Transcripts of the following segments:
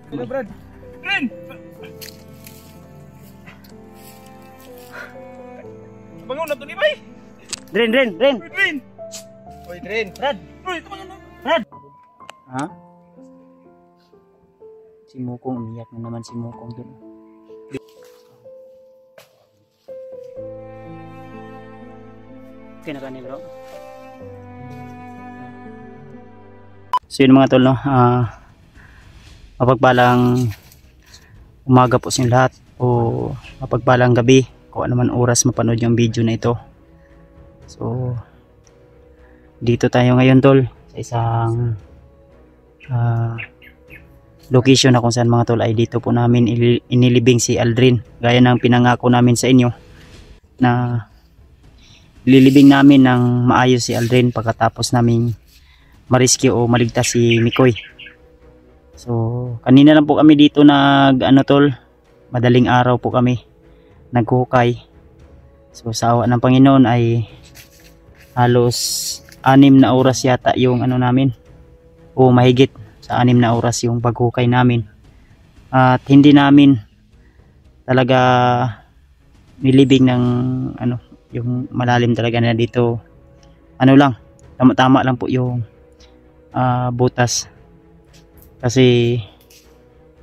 Ano, Brad? Ren! Bangon na to ni Bay! Ren! Ren! Uy, Ren! Brad! Uy, tumangan na! Brad! Ha? Si Mukong, umiyak na naman si Mukong dun. Okay na ka ni bro? So yun mga tol, no? Mapagpalang umaga po sa lahat o mapagpalang gabi kung ano man oras mapanood yung video na ito. So dito tayo ngayon tol sa isang location na kung saan mga tol ay dito po namin inilibing si Aldrin gaya ng pinangako namin sa inyo na lilibing namin ng maayos si Aldrin pagkatapos naming ma-rescue o maligtas si Mikoy. So kanina lang po kami dito tol, madaling araw po kami naghuhukay. So sa awa ng Panginoon ay halos 6 na oras yata yung namin o mahigit sa 6 na oras yung paghukay namin at hindi namin talaga nilibing ng yung malalim talaga na dito lang tama-tama lang po yung butas kasi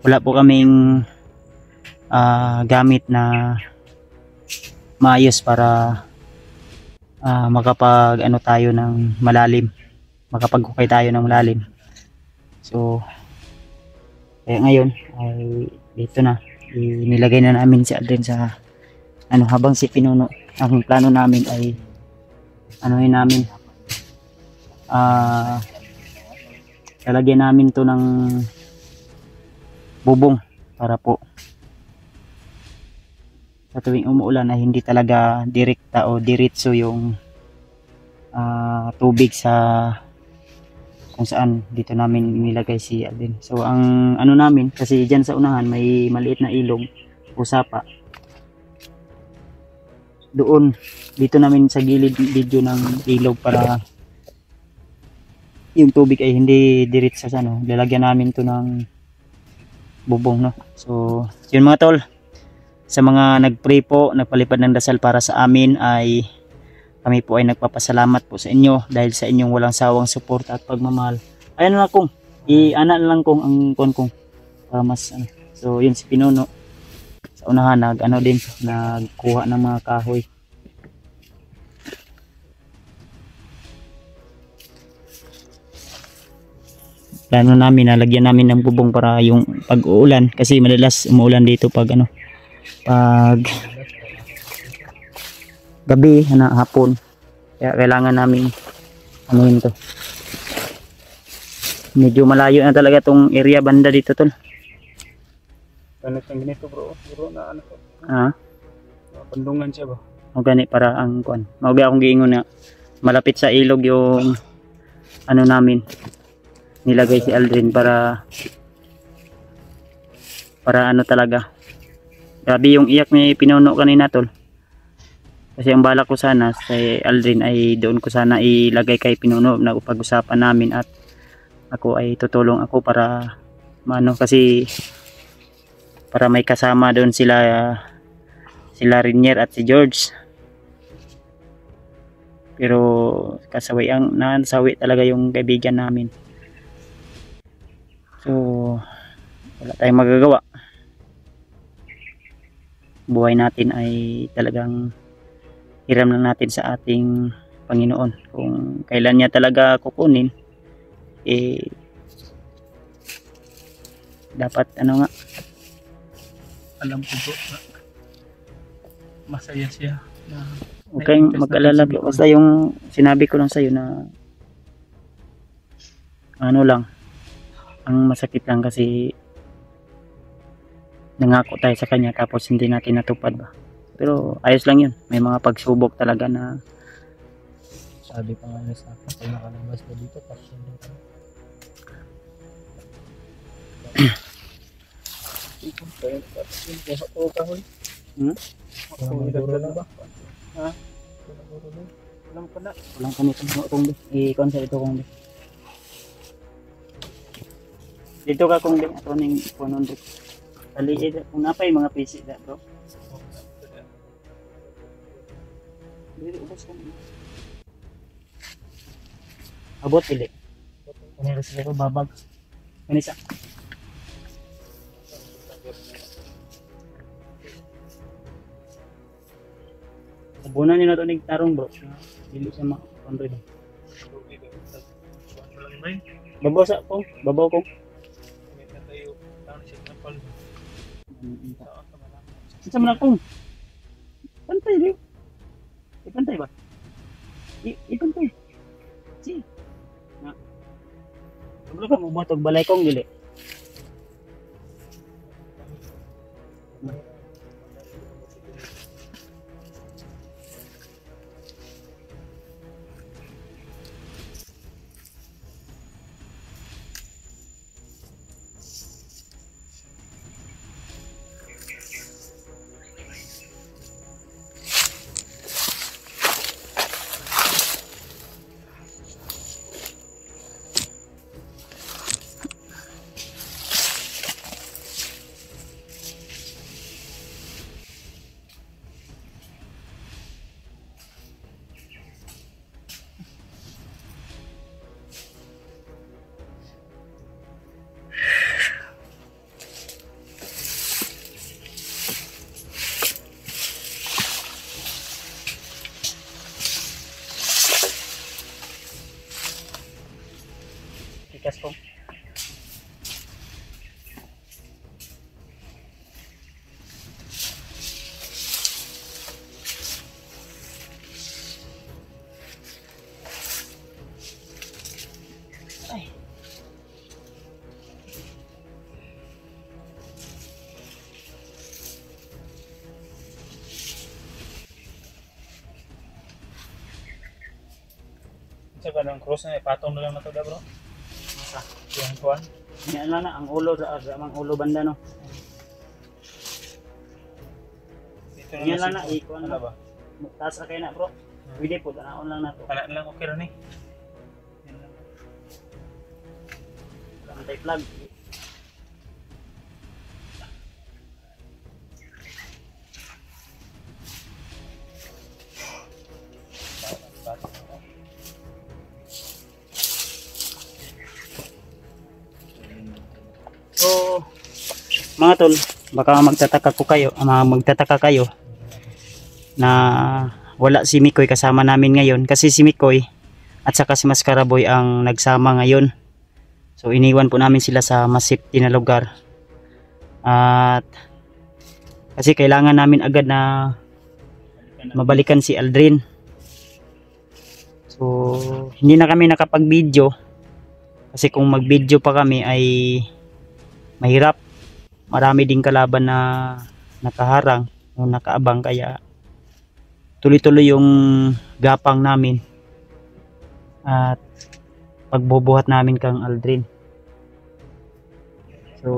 wala po kaming gamit na maayos para makapag tayo ng malalim, makapaghukay tayo ng malalim. So kaya ngayon ay dito na inilagay na namin si Aldrin sa habang si Pinuno. Ang plano namin ay namin lalagyan namin to ng bubong para po sa tuwing umuulan ay hindi talaga direkta o diretso yung tubig sa kung saan dito namin nilagay si Aldrin. So ang namin kasi dyan sa unahan may maliit na ilog o sapa. Doon dito namin sa gilid video ng ilog para yung tubig ay hindi diretso sa lalagyan namin to ng bubong, no. So yun mga tol, sa mga nagpray po, nagpalipad ng dasal para sa amin ay kami po ay nagpapasalamat po sa inyo dahil sa inyong walang sawang suporta at pagmamahal. Ayun na lang kung i-ana na lang kung ang kung para mas So yun si Pinuno sa unahan din nagkuha ng mga kahoy. Plano namin nalagyan namin ng bubong para yung pag-uulan kasi madalas umuulan dito pag pag gabi hapon, kaya kailangan namin to. Medyo malayo na talaga tong area banda dito tol. Ano siyang ganito bro na to? Pandungan siya ba? O gani para ang mauga akong giingon na malapit sa ilog yung namin nilagay si Aldrin para talaga. Grabe yung iyak ni Pinuno kanina tol. Kasi ang balak ko sana si Aldrin ay doon ko sana ilagay kay Pinuno na pag-usapan namin at ako ay tutulong ako para kasi para may kasama doon sila Rinier at si George. Pero kasawi nasawi talaga yung kaibigan namin. So wala tayong magagawa. Buhay natin ay talagang hiram lang natin sa ating Panginoon. Kung kailan niya talaga kukunin, dapat Alam ko bro masaya siya na okay, mag-alala bro. Basta yung sinabi ko lang sa'yo na lang ang masakit lang kasi nangako tayo sa kanya tapos hindi natin natupad ba. Pero ayos lang yun, may mga pagsubok talaga na sabi pa nga sa akin kung nakalabas na dito kasi walang panitong itong ikon sa ito kong Dito ka kung di ato ning 100. Kaliit kung napay mga PC da bro. Dili ubos ko. Abot dili. Kani sila ko babag. Kanisa. Abunan niyo na to ning tarong bro. Dili siya ma-100. Babaw sa ko, babaw ko. Sa man akong. Pantay di. Ipantay ba? Ipantay. Si. Na. Kabalo ka mo matog balay kong dili. Tikas ko. Ay. Sa kanang cross na ipatong na lang na to da bro. Sa yung kuan. Yan lang na ang ulo sa ang ulo banda no. Dito Yan lang na siguro. ikuan Ano na ba? Taas ra kay na bro. Pwede po tanaon lang na to. Kana lang okay ra ni. Yan lang. Antay plug. So, mga tol, baka magtataka kayo na wala si Mikoy kasama namin ngayon kasi si Mikoy at saka si Mascaraboy ang nagsama ngayon. So iniwan po namin sila sa mas safety na lugar. At kasi kailangan namin agad na mabalikan si Aldrin. So hindi na kami nakapag-video kasi kung mag-video pa kami ay mahirap. Marami ding kalaban na nakaharang o nakaabang kaya tuloy-tuloy yung gapang namin at pagbubuhat namin kang Aldrin. So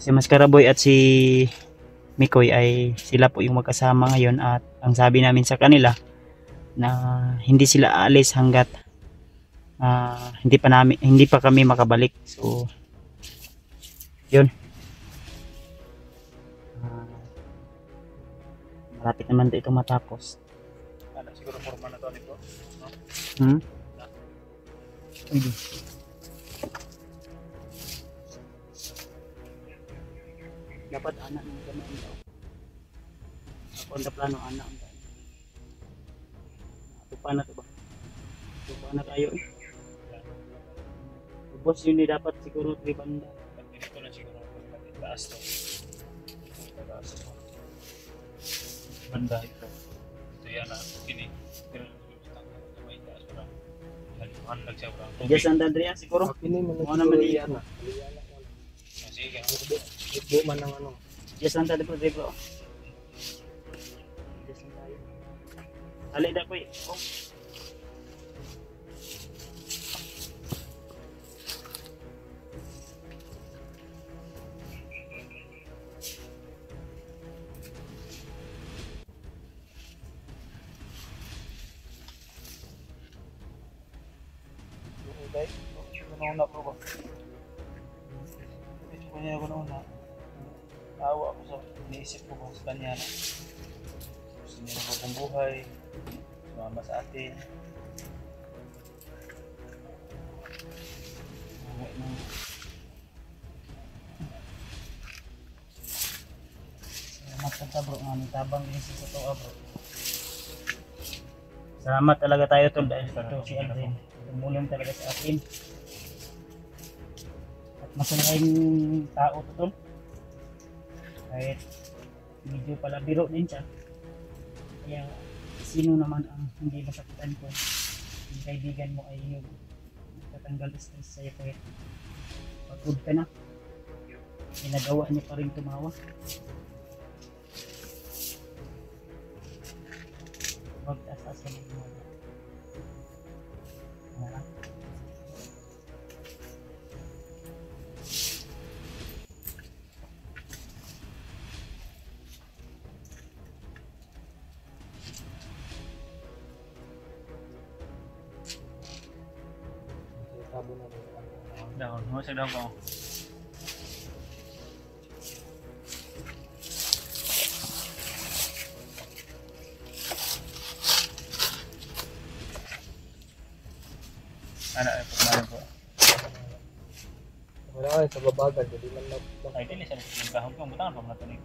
si Mascaraboy at si Mikoy ay sila po yung magkasama ngayon at ang sabi namin sa kanila na hindi sila aalis hanggat hindi pa kami makabalik. So yun. Malapit naman ito matapos. Ano siguro forma na to nito. No? Pwede. Dapat anak ng gamaan daw. Ako ang plano anak ang gamaan. Tupa na to ba? Tupa na kayo eh. Boss yun eh dapat siguro 3 banda. Dito na siguro pagdating taas to. Taas to. Banda ito. Ito yan na kini. Pero may taas para handag siya bro. Yes, Andrea siguro. Ini Mo naman iya na. Sige. Ito man ang ano. Yes, Andrea bro. Yes, tayo. Ali da ko eh. Oh. Ano na bro. niya ako noon na naawa ako sa iniisip ko kung sa kanya na gusto niya na bagong buhay, sumama sa atin. Salamat ka bro, nga tabang din sa totoo bro. Salamat talaga tayo tol dahil ito si Aldrin. Tumulong talaga sa atin. At masalaing tao to tol. Kahit medyo pala biro din siya. Kaya sino naman ang hindi masakitan ko? Yung kaibigan mo ay yung tatanggal stress sa'yo kahit pagod ka na. Ginagawa niya pa rin tumawa. Huwag taas-taas ka ng mga lang. Tabo na rin. Daon, masag daw ko. Ano ay pagmano po? Wala kayo sa babagan, hindi man lang. Ay, dili sa nagkahog ko, butangan pa mo na ito ni.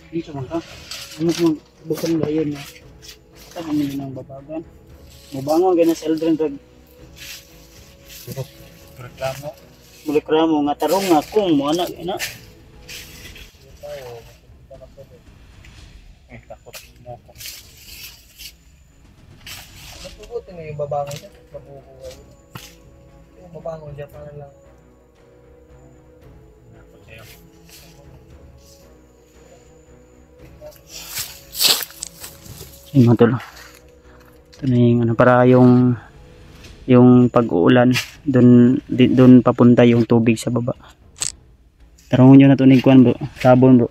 Dito man ka. Ano kung bukan ba yun na? Saan kami ng babagan? Mubangon ka na sa Aldrin Drag. Reklamo. Mulikramo nga tarong nga kung mo anak ina. Hindi tayo, makikita na pwede. Takot mo ko. Natubuti na yung babangon niya, mabubuhay. Yung babangon siya, parang lang. Takot sa'yo. Yung mga tol. Ito na yung ano, para yung pag-uulan doon papunta yung tubig sa baba. Tarungon nyo na ito ni Kwan bro, sabon bro.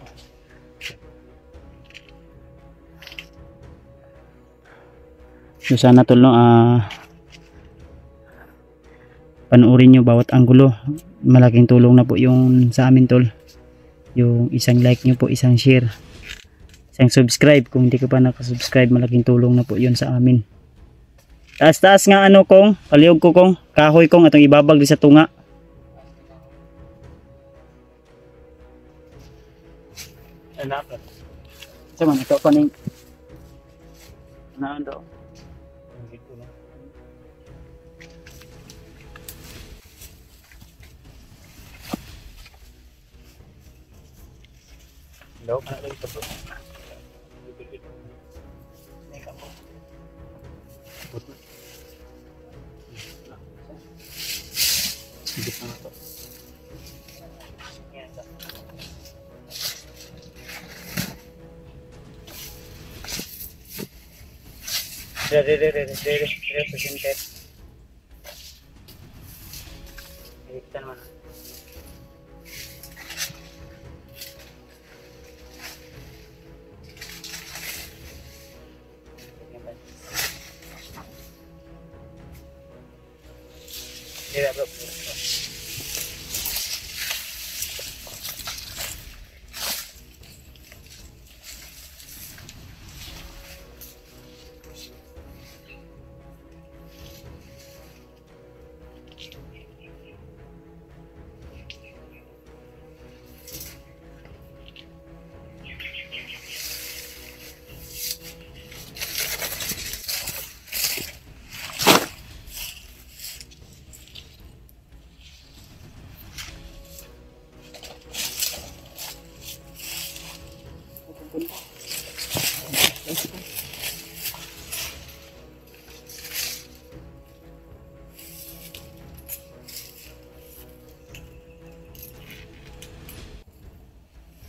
So sana tol no, panoorin nyo bawat anggulo. Malaking tulong na po yung sa amin tol. Yung isang like nyo po, isang share, isang subscribe. Kung hindi ka pa nakasubscribe, malaking tulong na po yun sa amin. Taas-taas nga ano kong, palihog ko kong, kahoy kong atong ibabag di sa tunga. Anak. Sa man, ito pa ning naan daw. Dito na. Hello, anak lagi ito bro. Higit na ito. Dire presented. Higit naman. Dire bro.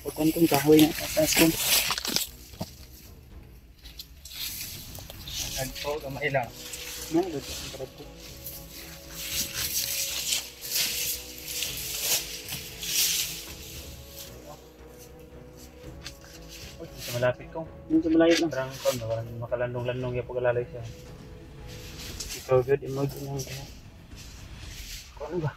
Pagkantong kahoy na tatas ko. Nagpo, gamay lang. Na, dito ang parad ko. Uy, sa malapit ko. Yung sa malayo lang. Parang kon, parang makalandong-landong yung pagkalalay siya. Ikaw good, imagine lang kaya. Ano ba?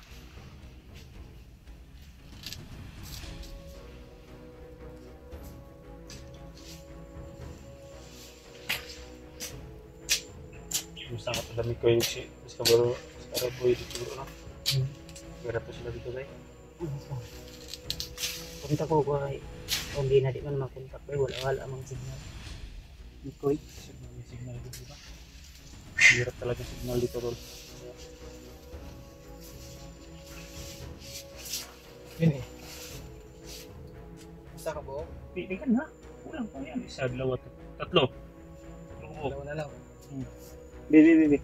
Yung sangat lamig ko yung si Skabaro, Skaraboy dito bro, no? Kaya to sila dito guys. Punta ko kay kung di na di man makontak kay wala amang signal. Ikoy. Signal dito ba? Hirap talaga signal dito bro. Yun eh. Isa ka po? Pili ka na. Kulang pa yan. Isa, dalawa, tatlo. Oo. Dalawa na lang. Bibi.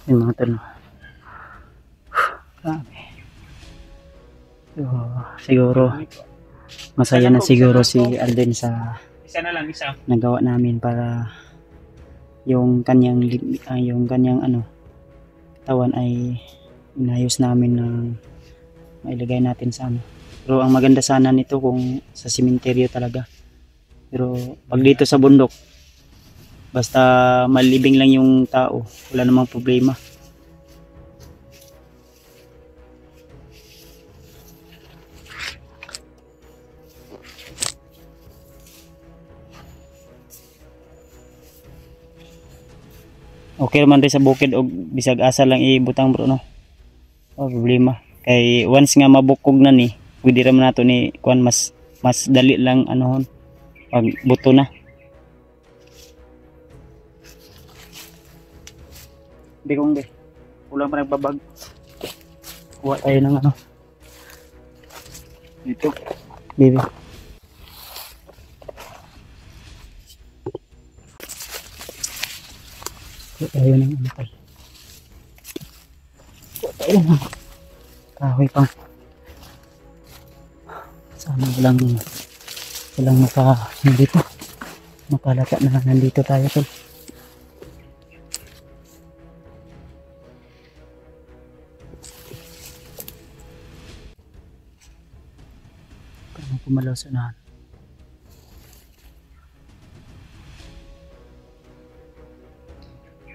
Yung mga tol. Grabe. So, siguro masaya na siguro si Alden sa Isa na lang, isa. nagawa namin para yung kanyang ano katawan ay inayos namin na mailagay natin sa ano. Pero ang maganda sana nito kung sa sementeryo talaga. Pero pag dito sa bundok basta malibing lang yung tao, wala namang problema. Okay naman rin sa bukid o bisag asa lang ibutang bro no. Oh problema. Kay once nga mabukog na ni, pwede raman nato ni kuan mas dali lang anohon pag buto na. Hindi kong be. Kulang pa nagbabag. Kuha tayo ng ano. Dito. Baby. Kuha tayo ng ano tayo. Kuha tayo ng kahoy pang. Sana walang nandito. Makalata na nandito tayo tol. Pumalaw sa unahan.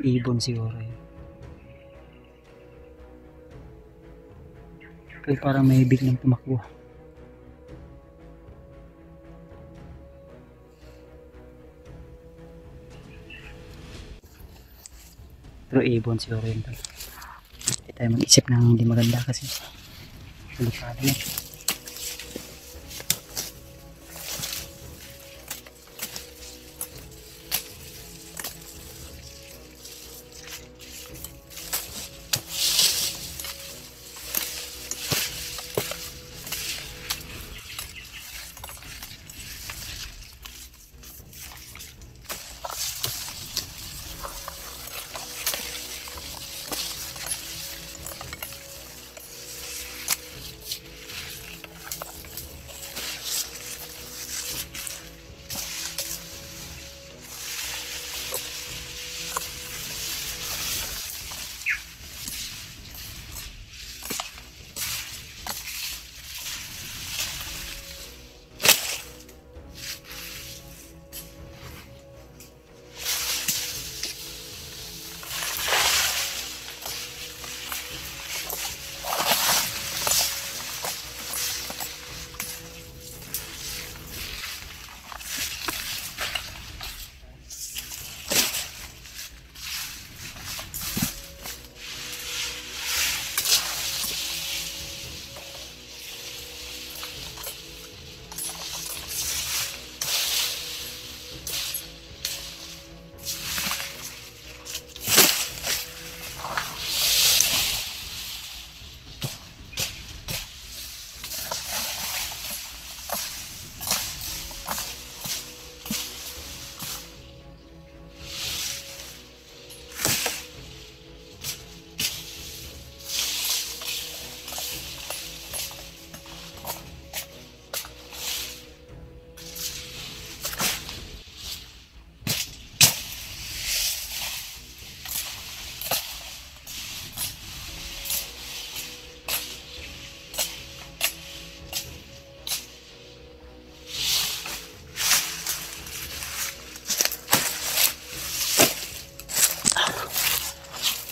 Ibon siguro yun. Kaya parang may biglang tumakbo. Pero ibon siguro yun. Hindi tayo mag-isip ng hindi maganda kasi delikado na.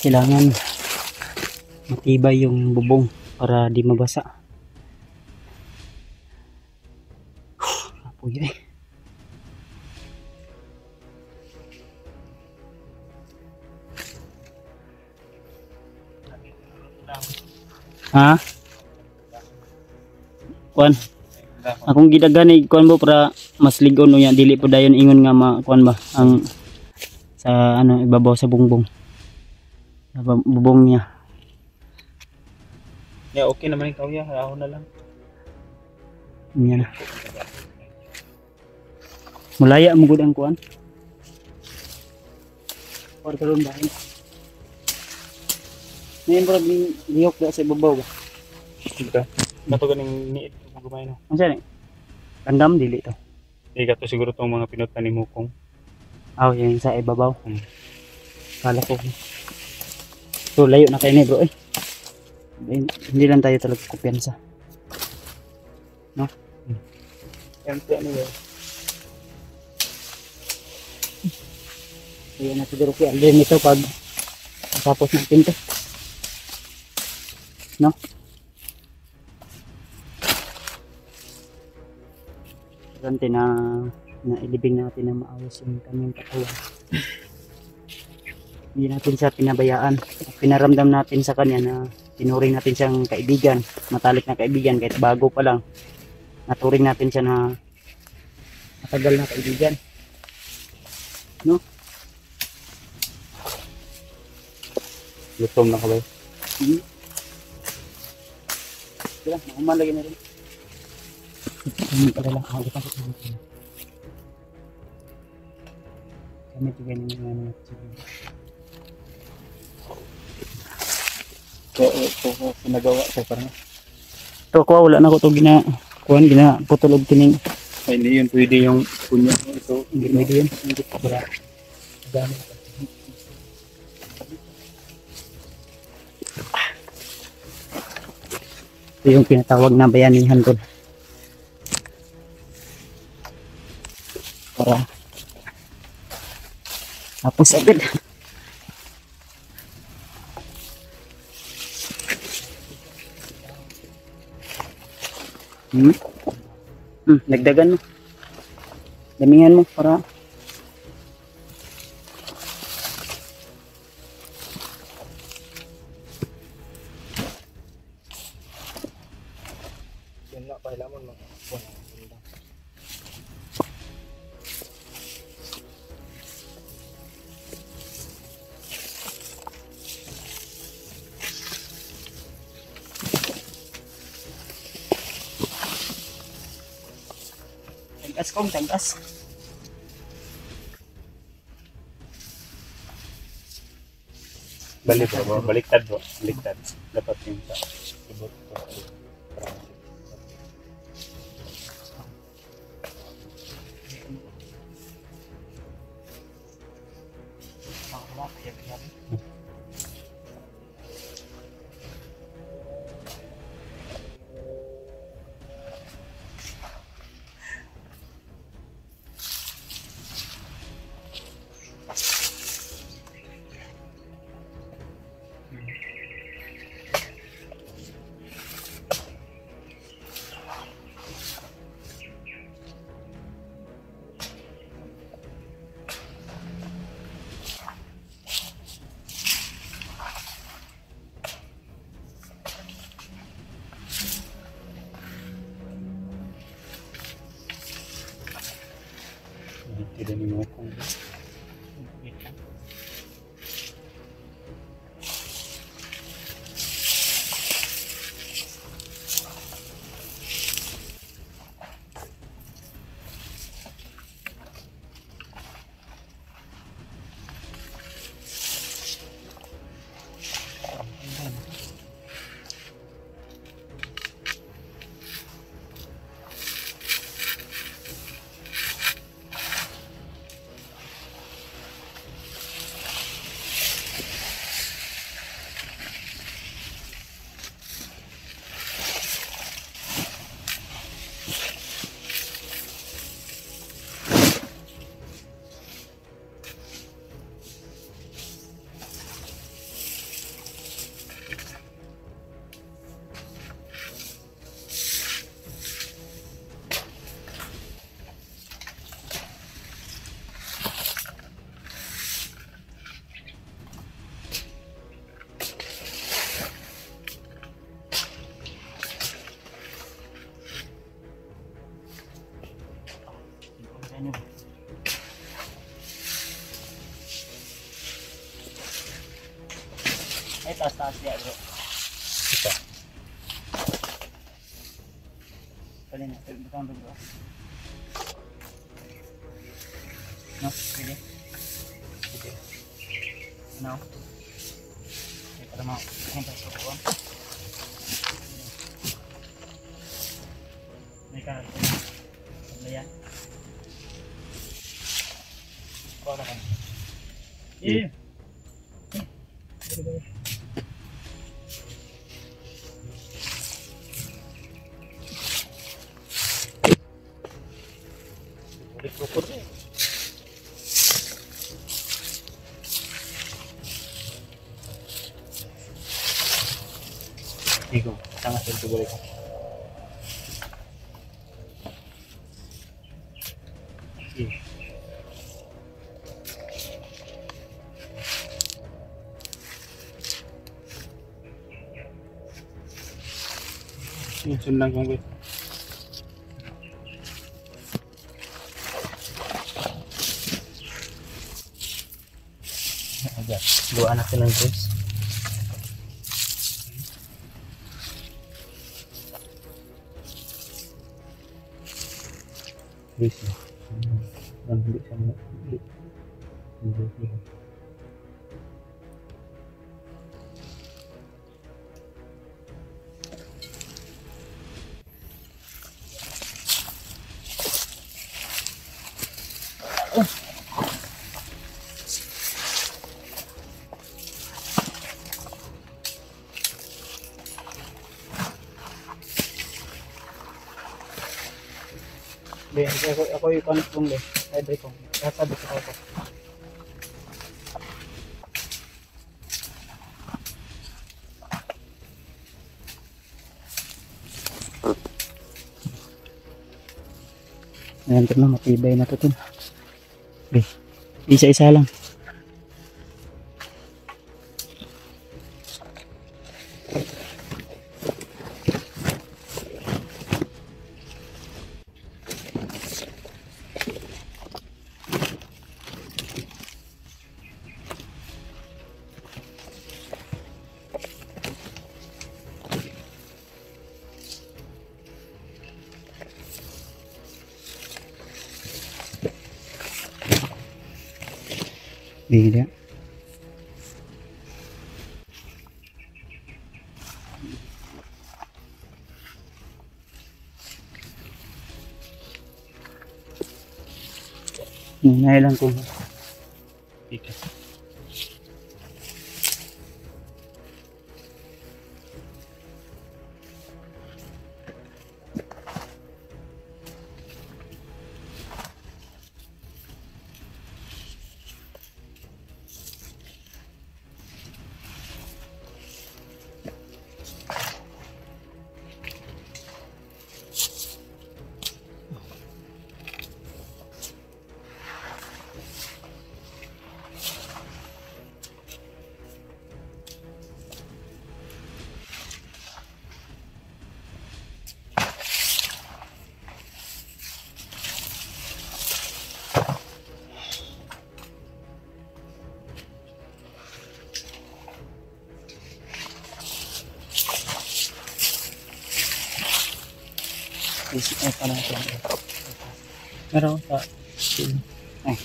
kailangan matibay yung bubong para di mabasa. Apoy eh. Ha? Kuan. Akong gidagani kuan mo para mas ligon unya dili po dayon ingon nga kuan ba ang sa ano ibabaw sa bungbong. Sa bubong niya. Yeah, okay naman ikaw ya, ako na lang. Yan na. Mulaya mo gud ang kuan. Or karon ba? Ngayon bro, niyok sa ibabaw ba? Ito. Nato ganing niit kung gumay no. Ano siya? Kandam dili to. Iga to siguro tong mga pinutan ni Mukong. Aw, yung sa ibabaw. Hmm. Kala ko. So, layo na kayo ni bro eh. Hindi lang tayo talaga kumpiyansa. No? Siyempre ano yun. Kaya na siguro kaya din ito pag tapos natin to. No? Ganti na ilibing natin na maayos yung kanyang katawan. Hindi natin siya pinabayaan. Pinaramdam natin sa kanya na tinuring natin siyang kaibigan, matalik na kaibigan kahit bago pa lang. Naturing natin siya na matagal na kaibigan. No? Lutom na ka ba? Hmm. Kaya, makuman lagi na rin. Hindi pala lang ako pa sa kami juga ni mga So, pinagawa ko parang. to ko wala na ko to gina putulog kining Ay, hindi yun pwede yung punya mo ito. hindi pwede yun hindi pa para gamit. Ito yung pinatawag na bayanihan ko para tapos agad. Nagdagan mo. Damingan mo para Yun na, kailangan mo. tagas kong tagas. Baliktad bro. Baliktad. Dapat yung sa ibot ko. Tidak ni Mukong. sa inyo. Ay, taas-taas yan bro. Ito. Pwede na, butang bro. No, pwede. Sige. Ano? Okay, para makakita sa buwan. May karat. Ano yan? Kuha na kan. Yeah. Ulit ko rin. Ikaw, sangat ito balik ko. Sige. Yun lang kong wait. Ayan, luwa natin ng juice. Please. Hindi siya mo. Hindi. Ako yung panitong le. Libre ko. Sasabi ko ako. Ayan ito na, matibay na ito. Okay. Isa-isa lang. Bigla. Hinay lang ko. Ika. Ay, pala ito. Meron pa. Ay.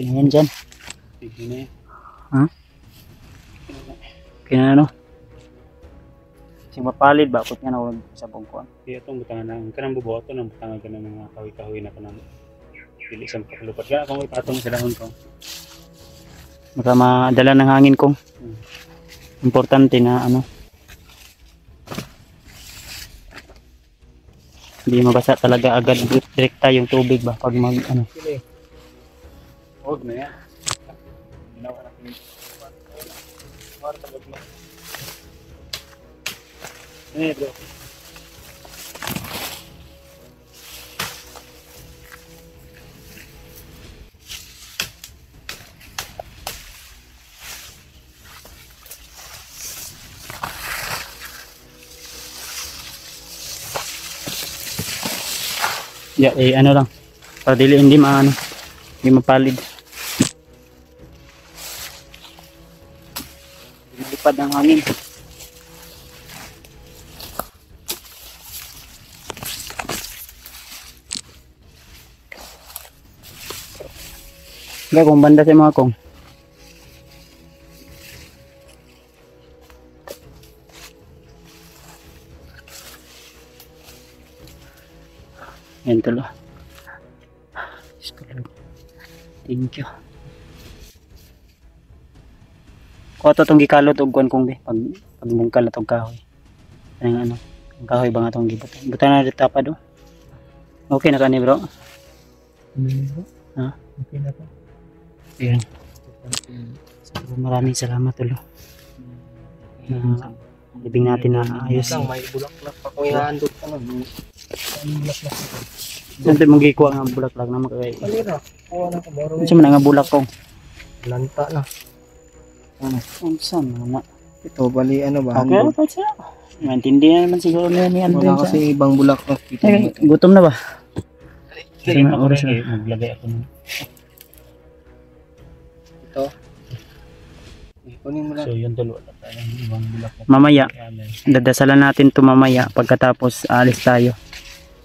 Yan dyan. Sige na eh. Ha? Kaya ano? Sing mapalid ba? Kut nga na huwag sa bungkuan. Kaya itong butangan na. Kanang bubuhato ng butangan ka ng mga kahoy-kahoy na kanang pili sa makalupat. Kaya akong ipatong sa dahon ko. Baka madala ng hangin kong. Importante na ano. Hindi mabasa talaga agad direkta yung tubig ba pag mag ano. Sige. Huwag na yan. Ginawa natin yung para sa bagla. Eh bro. Yeah, ano lang. Para dili hindi maano. Hindi mapalid. Lumilipad ng hangin. Gak kung banda sa mga kong. Yan tulo. Thank you. Kuha to itong gikalot og kuan kong be. Pag mungkal na itong kahoy. Ang ano. Ang kahoy ba nga itong gibutan. Butan na rin tapad o. Okay na ka ni bro? Ha? Okay na po. Ayan. So, maraming salamat tulo. Libing natin na ayos. Lang, may bulaklak pa kung ihahandog ka nun. May bulaklak pa. Sante mong gikuha nga bulaklak na makagay. Palira. Kuha na ka baro. Ano man nga bulak kong? Lanta na. Ano saan na? Ito, bali ano ba? Okay, okay siya. Maintindihan naman siguro na yan. Wala kasi ibang bulaklak. Eh, gutom na ba? Sige, Ano oras na? maglagay ako ng... Ito. Kunin mo lang. So yun tulo. Wala tayong ibang bulak na. Mamaya, Kaya may... dadasalan natin to mamaya pagkatapos alis tayo.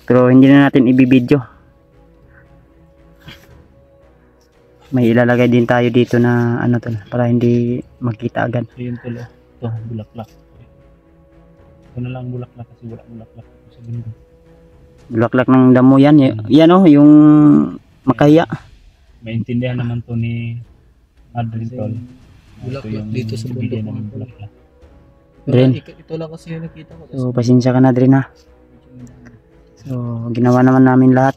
Pero hindi na natin ibibidyo. May ilalagay din tayo dito na ano to para hindi magkita agad. So yun tulo. Ito, bulaklak. Ito na lang bulaklak kasi wala bulaklak sa bundok. Bulaklak ng damo yan. Yan oh, yung makahiya. Maintindihan naman to ni Adrin Tol. Bulaklak dito sa bundok. bibigyan namin bulaklak. Dren. Ito lang kasi yung nakita ko. So pasensya ka na Dren ha. So ginawa naman namin lahat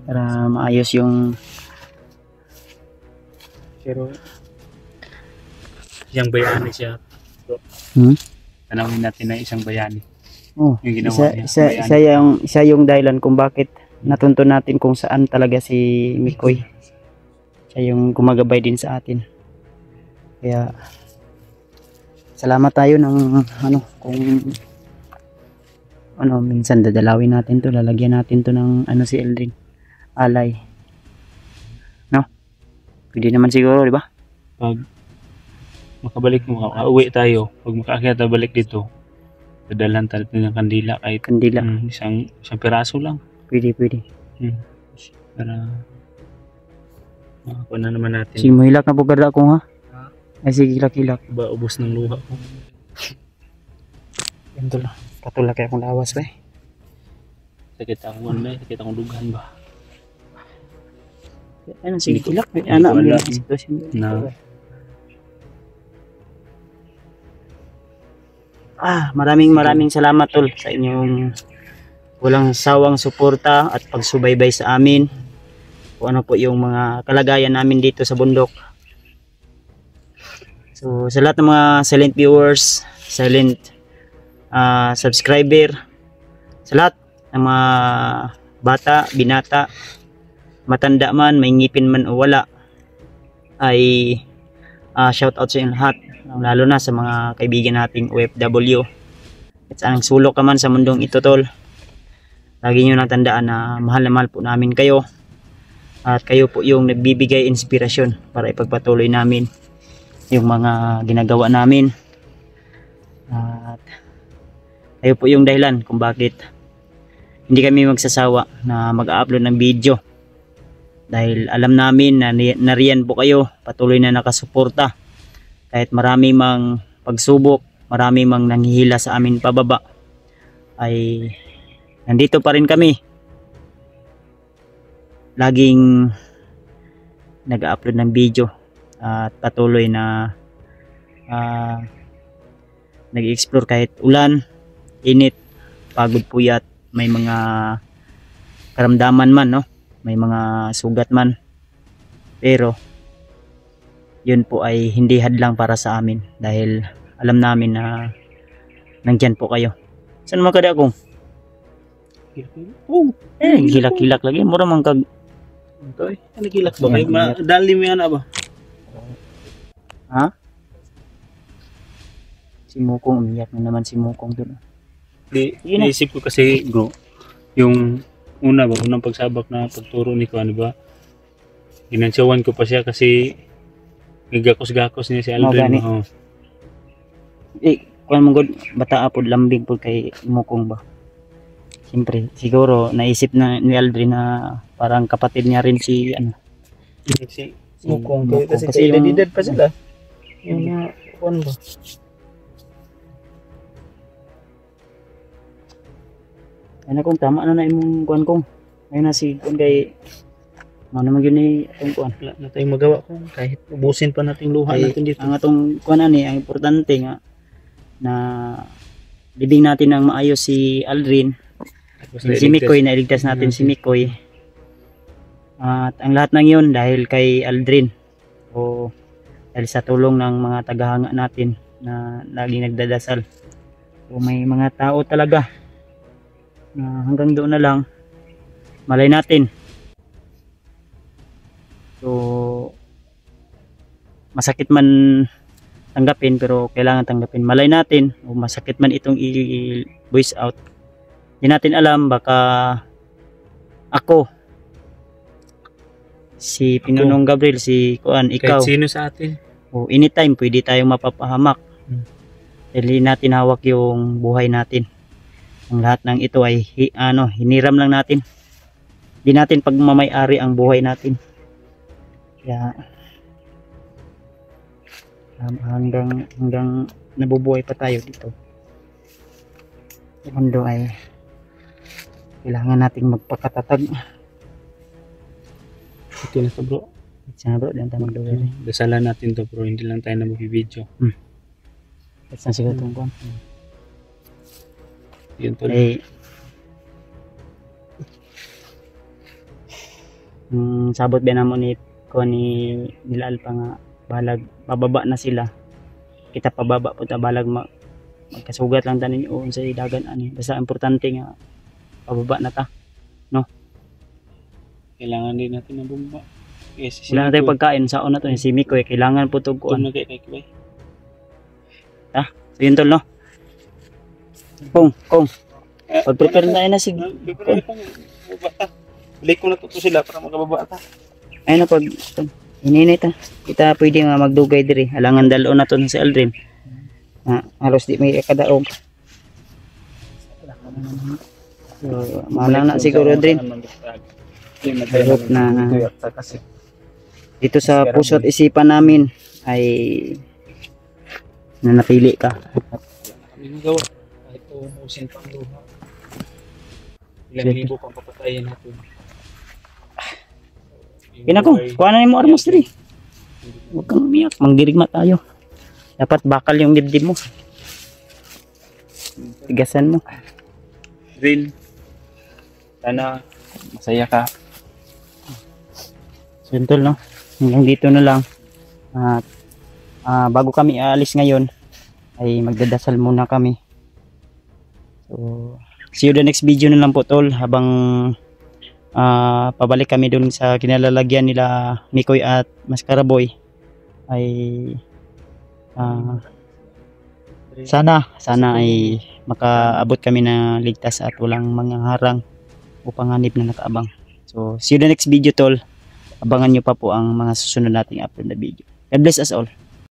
para maayos yung Pero isang bayani siya. Tanawin natin na isang bayani. oh, Yung ginawa niya. isa yung dahilan kung bakit natuntun natin kung saan talaga si Mikoy. Siya yung gumagabay din sa atin. Kaya salamat tayo ng ano kung ano minsan dadalawin natin to, lalagyan natin to ng ano si Eldrin alay. No? Pwede naman siguro, di ba? Pag makabalik mo, uwi tayo. Pag makaakyat na balik dito, dadalhan tayo ng kandila kahit Kandila. isang piraso lang. Pwede. Para makakuha na naman natin. Sige, mahilak na po gada ko ha. Ay sige, hilak. Ba, ubos ng luha ko. Yan to lang. Patulak kaya akong lawas ba eh. Sakit akong ano, sakit akong dugan ba. Ano, sige, hilak. Hindi Ano, ko alam. sitwasyon Na maraming salamat tol sa inyong walang sawang suporta at pagsubaybay sa amin. Kung ano po yung mga kalagayan namin dito sa bundok. So sa lahat ng mga silent viewers, silent subscriber, sa lahat ng mga bata, binata, matanda man, may ngipin man o wala, ay shout out sa inyo lahat, lalo na sa mga kaibigan nating OFW. At saan sulok ka man sa mundong ito tol, lagi nyo natandaan na mahal po namin kayo at kayo po yung nagbibigay inspirasyon para ipagpatuloy namin yung mga ginagawa namin at kayo po yung dahilan kung bakit hindi kami magsasawa na mag-upload ng video dahil alam namin na nariyan po kayo, patuloy na nakasuporta kahit marami mang pagsubok, marami mang nanghihila sa amin pababa, ay nandito pa rin kami, laging nag-upload ng video at patuloy na nag-explore kahit ulan, init, pagod, puyat, may mga karamdaman man, no? May mga sugat man, pero yun po ay hindi hadlang para sa amin dahil alam namin na nandyan po kayo. Saan naman kada akong? Gilak-gilak lagi, mura man kag Ito nagilak ba kayo? Dali mo yan ba? ha? Si Mukong, umiyak na naman si Mukong doon. Di, naisip ko kasi bro, yung unang pagsabak na pagturo ni Kuan, ba? Ginansyawan ko pa siya kasi nagakos-gakos niya si Aldrin. Gani. Kuan mong god, bata apod lambing po kay Mukong ba? Siyempre, siguro naisip na ni Aldrin na parang kapatid niya rin si ano. Si Mukong. Mukong. Kasi Kasi yung- edad pa sila. Yung mga kuwan ba? Ano kung tama na imong kuan kong. Ayun na si kuan kay ano naman yun ni atong kuan. wala na tayong magawa ko kahit ubusin pa natin luha Ay, natin dito. ang atong kuan ani, ang importante nga na libing natin ng maayos si Aldrin. Si Mikoy, nailigtas natin si Mikoy. At ang lahat ng yun dahil kay Aldrin o dahil sa tulong ng mga tagahanga natin na laging nagdadasal. So may mga tao talaga na hanggang doon na lang malay natin. So masakit man tanggapin pero kailangan tanggapin. Malay natin o masakit man itong i-voice out. Hindi natin alam, baka ako, si Pinunong Gabriel, si Kuan, ikaw, Kahit sino sa atin. o anytime pwede tayong mapapahamak. Hmm. Dahil hindi natin hawak yung buhay natin. Ang lahat ng ito ay hiniram lang natin. Hindi natin pagmamay-ari ang buhay natin. Kaya hanggang nabubuhay pa tayo dito. Yung mundo ay kailangan nating magpakatatag. Ito na to bro. Sana bro, diyan tayo magdawari. Dasalan natin to bro, hindi lang tayo na mag-video. Kasi na siguro itong kuwan. Yun to. Eh, sabot ba naman ni kuwan ni nila Alpa nga balag pababa na sila. Kita pababa po ta balag magkasugat lang tanin o sa dagan ani. Basta importante nga pababa na ta. Kailangan din natin ng bumba. Yes, Wala na tayong pagkain sa na to ni si Mikoy, kailangan po to kuan. na kay Kubay. So yun tol no. Kung pag-prepare na tayo na si Balik ko na to sila para makababa ta. ayun na pag hininay ta. Kita pwede nga magdugay diri. Halangan dalo na to si Aldrin. Halos di may kadaog. So, malang na siguro Aldrin. I hope na dito sa puso at isipan namin ay nanatili ka. Kami magawa. Kahit umusin pang luha. Ilang Sige. libo pang papatayin natin. Kinako, kuha na mo armas diri. Huwag kang umiyak, mangdirigma tayo. Dapat bakal yung dibdib mo. Tigasan mo. Drill. Sana masaya ka. So yun tol no. Hanggang dito na lang. At bago kami aalis ngayon ay magdadasal muna kami. So see you the next video na lang po tol habang pabalik kami dun sa kinalalagyan nila Mikoy at Maskaraboy ay sana ay makaabot kami na ligtas at walang mga harang upang hanip na nakaabang. So see you the next video tol. Abangan nyo pa po ang mga susunod nating upload na video. God bless us all.